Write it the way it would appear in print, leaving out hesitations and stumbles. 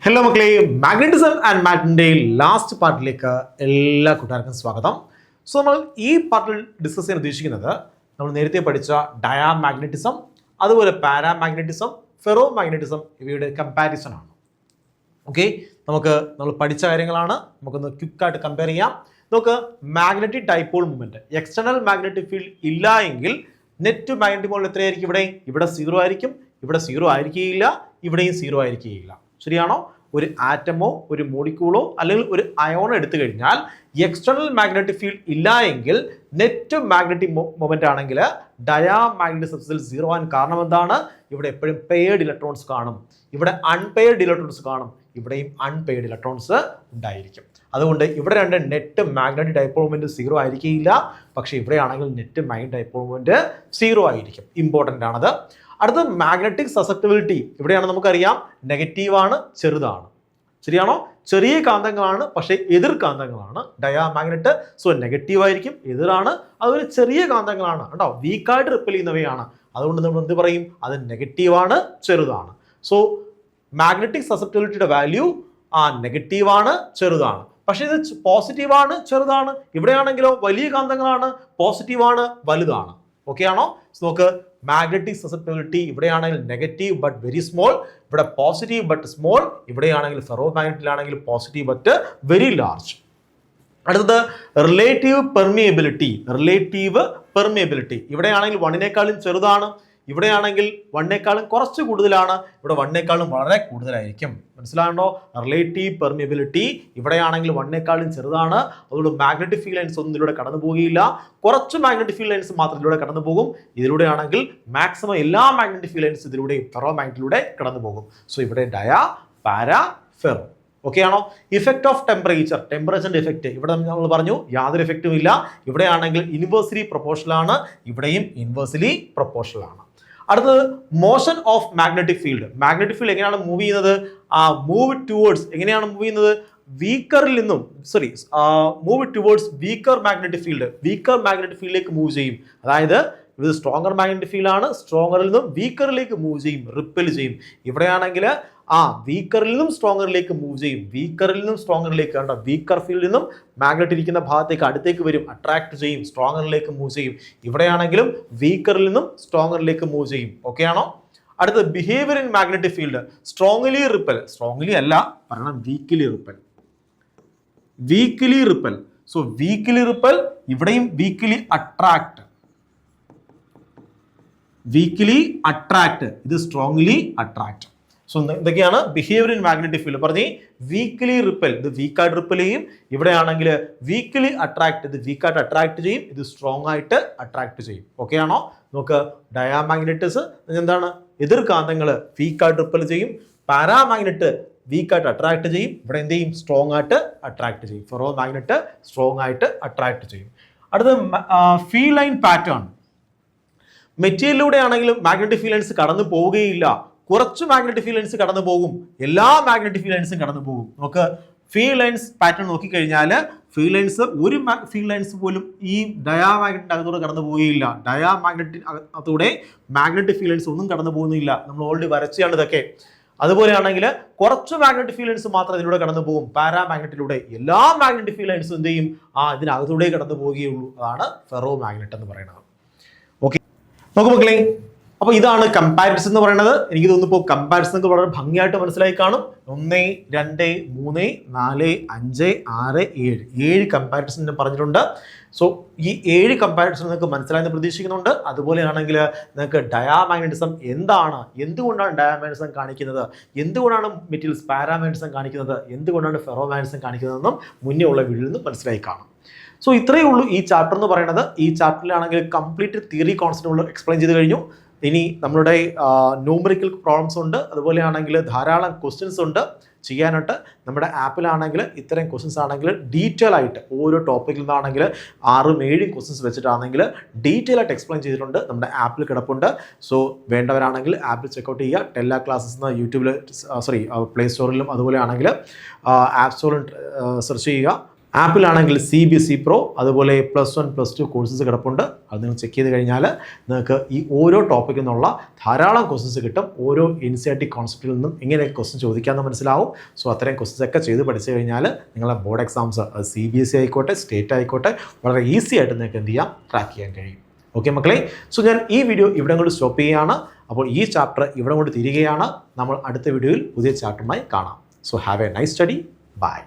Hello മക്കളെ, magnetism and മാറ്ററിൻ്റെ last പാർട്ടിലേക്ക് എല്ലാ കൂട്ടുകാർക്കും സ്വാഗതം. സോ നമ്മൾ ഈ പാർട്ടിൽ ഡിസ്കസ് ചെയ്യാൻ ഉദ്ദേശിക്കുന്നത് നമ്മൾ നേരത്തെ പഠിച്ച ഡയാമാഗ്നറ്റിസം, അതുപോലെ പാരാമാഗ്നറ്റിസം, ഫെറോ മാഗ്നറ്റിസം ഇവയുടെ കമ്പാരിസൺ ആണ്. ഓക്കെ, നമ്മൾ പഠിച്ച കാര്യങ്ങളാണ്. നമുക്കൊന്ന് ക്വിക്കായിട്ട് കമ്പയർ ചെയ്യാം. നമുക്ക് magnetic dipole movement, external magnetic field ഇല്ല എങ്കിൽ നെറ്റ് മാഗ്നറ്റിക് മോൾ എത്രയായിരിക്കും? ഇവിടെ 0 ആയിരിക്കും, ഇവിടെ 0 ആയിരിക്കുകയില്ല, ഇവിടെയും 0 ആയിരിക്കുകയില്ല. ശരിയാണോ? ഒരു ആറ്റമോ ഒരു മോളിക്യൂളോ അല്ലെങ്കിൽ ഒരു അയോണോ എടുത്തു കഴിഞ്ഞാൽ എക്സ്റ്റേണൽ മാഗ്നറ്റിക് ഫീൽഡ് ഇല്ല എങ്കിൽ നെറ്റ് മാഗ്നറ്റിക് മൊമെന്റ് ആണെങ്കിൽ ഡയാമാഗ്നറ്റിസത്തിൽ 0 ആകാൻ കാരണം എന്താണ്? ഇവിടെ എപ്പോഴും പെയർഡ് ഇലക്ട്രോൺസ് കാണും, ഇവിടെ അൺപെയർഡ് ഇലക്ട്രോൺസ് കാണും, ഇവിടെയും അൺപെയർഡ് ഇലക്ട്രോൺസ് ഉണ്ടായിരിക്കും. അതുകൊണ്ട് ഇവിടെ രണ്ട് നെറ്റ് മാഗ്നറ്റിക് ഡൈപോൾ മൊമെന്റ് 0 ആയിരിക്കില്ല, പക്ഷേ ഇവിടെയാണെങ്കിൽ നെറ്റ് മാഗ്നറ്റിക് ഡൈപോൾ മൊമെന്റ് 0 ആയിരിക്കും. ഇമ്പോർട്ടൻ്റ് ആണത്. അടുത്ത മാഗ്നറ്റിക് സസെപ്റ്റബിലിറ്റി. ഇവിടെയാണ് നമുക്കറിയാം നെഗറ്റീവാണ്, ചെറുതാണ്. ശരിയാണോ? ചെറിയ കാന്തങ്ങളാണ്, പക്ഷേ എതിർ കാന്തങ്ങളാണ് ഡയാമാഗ്നറ്റ്. സോ നെഗറ്റീവ് ആയിരിക്കും, എതിരാണ്. അതുപോലെ ചെറിയ കാന്തങ്ങളാണ് കേട്ടോ, വീക്കായിട്ട് റിപ്പൽ ചെയ്യുന്നവയാണ്. അതുകൊണ്ട് നമ്മൾ എന്ത് പറയും? അത് നെഗറ്റീവാണ്, ചെറുതാണ്. സോ മാഗ്നറ്റിക് സസെപ്റ്റബിലിറ്റിയുടെ വാല്യൂ നെഗറ്റീവാണ്, ചെറുതാണ്. പക്ഷേ ഇത് പോസിറ്റീവാണ്, ചെറുതാണ്. ഇവിടെയാണെങ്കിലോ വലിയ കാന്തങ്ങളാണ്, പോസിറ്റീവാണ്, വലുതാണ്. ഓക്കെ ആണോ? നോക്ക്, മാഗ്നറ്റിക് സസെപ്റ്റബിലിറ്റി ഇവിടെയാണെങ്കിൽ നെഗറ്റീവ് ബട്ട് വെരി സ്മോൾ, ഇവിടെ പോസിറ്റീവ് ബട്ട് സ്മോൾ, ഇവിടെയാണെങ്കിൽ ഫെറോ മാഗ്നറ്റിലാണെങ്കിൽ പോസിറ്റീവ് ബട്ട് വെരി ലാർജ്. അടുത്തത് റിലേറ്റീവ് പെർമിയബിലിറ്റി. ഇവിടെയാണെങ്കിൽ 1നേക്കാളും ചെറുതാണ്, ഇവിടെയാണെങ്കിൽ 1നേക്കാളും കുറച്ച് കൂടുതലാണ്, ഇവിടെ 1നേക്കാളും വളരെ കൂടുതലായിരിക്കും. മനസ്സിലാകണ്ടോ? റിലേറ്റീവ് പെർമിയബിലിറ്റി ഇവിടെയാണെങ്കിൽ 1നേക്കാളും ചെറുതാണ്. അതുകൊണ്ട് മാഗ്നറ്റിക് ഫീൽഡ് ലൈൻസ് ഒന്നും ഇതിലൂടെ കടന്നു പോവുകയില്ല. കുറച്ച് മാഗ്നറ്റിക് ഫീൽഡ് ലൈൻസ് മാത്രം ഇതിലൂടെ കടന്നു പോകും. ഇതിലൂടെയാണെങ്കിൽ മാക്സിമം എല്ലാ മാഗ്നറ്റിക് ഫീൽഡ് ലൈൻസ് ഇതിലൂടെ ഫെറോ മാഗ്നറ്റിലൂടെ കടന്നു പോകും. സോ ഇവിടെ ഡയാ, പാരാ, ഫെറോ. ഓക്കെ ആണോ? ഇഫക്റ്റ് ഓഫ് ടെമ്പറേച്ചറിന്റെ ഇഫക്റ്റ് ഇവിടെ നമ്മൾ പറഞ്ഞു യാതൊരു ഇഫക്റ്റും ഇല്ല. ഇവിടെയാണെങ്കിൽ ഇൻവേഴ്സ്ലി പ്രൊപ്പോർഷണൽ ആണ്, ഇവിടെയും ഇൻവേഴ്സ്ലി പ്രൊപ്പോർഷണൽ ആണ്. അടുത്തത് മോഷൻ ഓഫ് മാഗ്നറ്റിക് ഫീൽഡ് എങ്ങനെയാണ് മൂവ് ചെയ്യുന്നത്? എങ്ങനെയാണ് മൂവ് ചെയ്യുന്നത്? മൂവ് ടുവേർഡ്സ് വീക്കർ മാഗ്നറ്റിക് ഫീൽഡിലേക്ക് മൂവ് ചെയ്യും. അതായത് ഇത് സ്ട്രോങ്ങർ മാഗ്നറ്റിക് ഫീൽഡ് ആണ്, സ്ട്രോങ്ങറിൽ നിന്നും വീക്കറിലേക്ക് മൂവ് ചെയ്യും, റിപ്പൽ ചെയ്യും. ഇവിടെയാണെങ്കിൽ വീക്കറിൽ നിന്നും സ്ട്രോങ്ങറിലേക്ക് മൂവ് ചെയ്യും, കണ്ടോ? വീക്കർ ഫീൽഡിൽ നിന്നും മാഗ്നറ്റ് ഇരിക്കുന്ന ഭാഗത്തേക്ക് അടുത്തേക്ക് വരും, അട്രാക്ട് ചെയ്യും, സ്ട്രോങ്ങറിലേക്ക് മൂവ് ചെയ്യും. ഇവിടെയാണെങ്കിലും വീക്കറിൽ നിന്നും സ്ട്രോങ്ങറിലേക്ക് മൂവ് ചെയ്യും. ഓക്കെ ആണോ? അടുത്ത behaviour in magnetic field. Strongly അല്ല പറയണം, weekly ripple. So weekly ripple, ഇവിടെയും വീക്ക്ലി അട്രാക്ട്, ഇത് സ്ട്രോങ്ലി അട്രാക്ട്. സോ എന്തൊക്കെയാണ് ബിഹേവിയർ ഇൻ മാഗ്നറ്റിക് ഫീൽഡ്? പറഞ്ഞ് വീക്ക്ലി റിപ്പൽ, ഇത് വീക്കായിട്ട് റിപ്പൽ ചെയ്യും. ഇവിടെയാണെങ്കിൽ വീക്ക്ലി അട്രാക്ട്, ഇത് വീക്കായിട്ട് അട്രാക്ട് ചെയ്യും, ഇത് സ്ട്രോങ് ആയിട്ട് അട്രാക്ട് ചെയ്യും. ഓക്കെ ആണോ? നമുക്ക് ഡയാമാഗ്നറ്റിസ് എന്താണ്? എതിർ കാന്തങ്ങൾ വീക്കായിട്ട് റിപ്പൽ ചെയ്യും. പാരാമാഗ്നറ്റ് വീക്കായിട്ട് അട്രാക്ട് ചെയ്യും. ഇവിടെ എന്ത് ചെയ്യും? സ്ട്രോങ് ആയിട്ട് അട്രാക്ട് ചെയ്യും. ഫെറോ മാഗ്നറ്റ് സ്ട്രോങ് ആയിട്ട് അട്രാക്ട് ചെയ്യും. അടുത്ത ഫീൽഡ് ലൈൻ പാറ്റേൺ. മെറ്റീരിയലിലൂടെ ആണെങ്കിലും മാഗ്നറ്റിക് ഫീൽഡ് ലൈൻസ് കടന്നു പോവുകയില്ല. കുറച്ച് മാഗ്നറ്റിക് ഫീൽഡ് ലൈൻസ് കടന്നു പോകും, എല്ലാ മാഗ്നറ്റിക് ഫീൽഡ് ലൈൻസും കടന്നു പോകും. നമുക്ക് ഫീൽഡ് ലൈൻസ് പാറ്റേൺ നോക്കിക്കഴിഞ്ഞാൽ ഫീൽഡ് ലൈൻസ് ഒരു ഫീൽഡ് ലൈൻസ് പോലും ഈ ഡയാമാഗ്നറ്റിന്റെ അകത്തൂടെ കടന്നു പോവുകയില്ല. ഡയാമാഗ്നറ്റിനകത്തൂടെ മാഗ്നറ്റിക് ഫീൽഡ് ലൈൻസ് ഒന്നും കടന്നു പോകുന്നില്ല. നമ്മൾ ഓൾറെഡി വരച്ചാണ് ഇതൊക്കെ. അതുപോലെയാണെങ്കിൽ കുറച്ച് മാഗ്നറ്റിക് ഫീൽഡ് ലൈൻസ് മാത്രം ഇതിലൂടെ കടന്നു പോകും. പാരാമാഗ്നറ്റിലൂടെ എല്ലാ മാഗ്നറ്റിക് ഫീൽഡ് ലൈൻസും എന്ത് ചെയ്യും? ഇതിനകത്തൂടെ കടന്നു പോവുകയുള്ളൂ. അതാണ് ഫെറോ മാഗ്നറ്റ് എന്ന് പറയുന്നത്. ഓക്കെ, നോക്കൂ മക്കളെ, അപ്പോൾ ഇതാണ് കമ്പാരിസൺ എന്ന് പറയുന്നത്. എനിക്ക് തോന്നുന്നു ഇപ്പോൾ കമ്പാരിസൺ വളരെ ഭംഗിയായിട്ട് മനസ്സിലായി കാണും. 1, 2, 3, 4, 5, 6, 7 കമ്പാരിസൺ ഞാൻ പറഞ്ഞിട്ടുണ്ട്. സോ ഈ 7 കമ്പാരിസൺ നിങ്ങൾക്ക് മനസ്സിലായെന്ന് പ്രതീക്ഷിക്കുന്നുണ്ട്. അതുപോലെയാണെങ്കിൽ നിങ്ങൾക്ക് ഡയാമാഗ്നറ്റിസം എന്താണ്, എന്തുകൊണ്ടാണ് ഡയാമാഗ്നറ്റിസം കാണിക്കുന്നത്, എന്തുകൊണ്ടാണ് മെറ്റീരിയൽസ് പാരാമാഗ്നറ്റിസം കാണിക്കുന്നത്, എന്തുകൊണ്ടാണ് ഫെറോ മാഗ്നറ്റിസം കാണിക്കുന്നതെന്നും മുന്നേ ഉള്ള വീഡിയോയിൽ നിന്ന് മനസ്സിലായി കാണും. സോ ഇത്രയേ ഉള്ളൂ ഈ ചാപ്റ്റർ എന്ന് പറയുന്നത്. ഈ ചാപ്റ്ററിലാണെങ്കിൽ കംപ്ലീറ്റ് തിയറി കോൺസെപ്റ്റുകൾ എക്സ്പ്ലെയിൻ ചെയ്ത് കഴിഞ്ഞു. ഇനി നമ്മളുടെ ന്യൂമറിക്കൽ പ്രോബ്ലംസ് ഉണ്ട്, അതുപോലെയാണെങ്കിൽ ധാരാളം ക്വസ്റ്റ്യൻസ് ഉണ്ട് ചെയ്യാനായിട്ട്. നമ്മുടെ ആപ്പിലാണെങ്കിൽ ഇത്തരം ക്വസ്റ്റ്യൻസ് ആണെങ്കിൽ ഡീറ്റെയിൽ ആയിട്ട് ഓരോ ടോപ്പിക്കിൽ നിന്നാണെങ്കിൽ 6ഉം 7ഉം ക്വസ്റ്റ്യൻസ് വെച്ചിട്ടാണെങ്കിൽ ഡീറ്റെയിൽ ആയിട്ട് എക്സ്പ്ലെയിൻ ചെയ്തിട്ടുണ്ട്, നമ്മുടെ ആപ്പിൽ കിടപ്പുണ്ട്. സോ വേണ്ടവരാണെങ്കിൽ ആപ്പിൽ ചെക്കൗട്ട് ചെയ്യുക. ടെല്ല ക്ലാസ്സസ് എന്ന് യൂട്യൂബിൽ പ്ലേ സ്റ്റോറിലും അതുപോലെ ആണെങ്കിൽ ആപ്പ് സ്റ്റോറിലും സെർച്ച് ചെയ്യുക. ആപ്പിലാണെങ്കിൽ CBSE Pro അതുപോലെ +1 +2 കോഴ്സസ് കിടപ്പുണ്ട്. അത് നിങ്ങൾ ചെക്ക് ചെയ്ത് കഴിഞ്ഞാൽ നിങ്ങൾക്ക് ഈ ഓരോ ടോപ്പിക്കിൽ നിന്നുള്ള ധാരാളം ക്വസ്റ്റ്യൻസ് കിട്ടും. ഓരോ NCERT കോൺസെപ്റ്റിൽ നിന്നും എങ്ങനെയൊക്കെ ക്വസ്റ്റ്യൻ ചോദിക്കാമെന്ന് മനസ്സിലാവും. സോ അത്രയും ക്വസ്റ്റ്യൻസ് ഒക്കെ ചെയ്ത് പഠിച്ചു കഴിഞ്ഞാൽ നിങ്ങളെ ബോർഡ് എക്സാംസ് CBSE ആയിക്കോട്ടെ സ്റ്റേറ്റ് ആയിക്കോട്ടെ വളരെ ഈസി ആയിട്ട് നിങ്ങൾക്ക് എന്ത് ചെയ്യാം, ട്രാക്ക് ചെയ്യാൻ കഴിയും. ഓക്കെ മക്കളെ, സോ ഞാൻ ഈ വീഡിയോ ഇവിടെ കൊണ്ട് സ്റ്റോപ്പ് ചെയ്യുകയാണ്. അപ്പോൾ ഈ ചാപ്റ്റർ ഇവിടെ കൊണ്ട് തീരുകയാണ്. നമ്മൾ അടുത്ത വീഡിയോയിൽ പുതിയ ചാപ്റ്ററുമായി കാണാം. So have a nice study. By.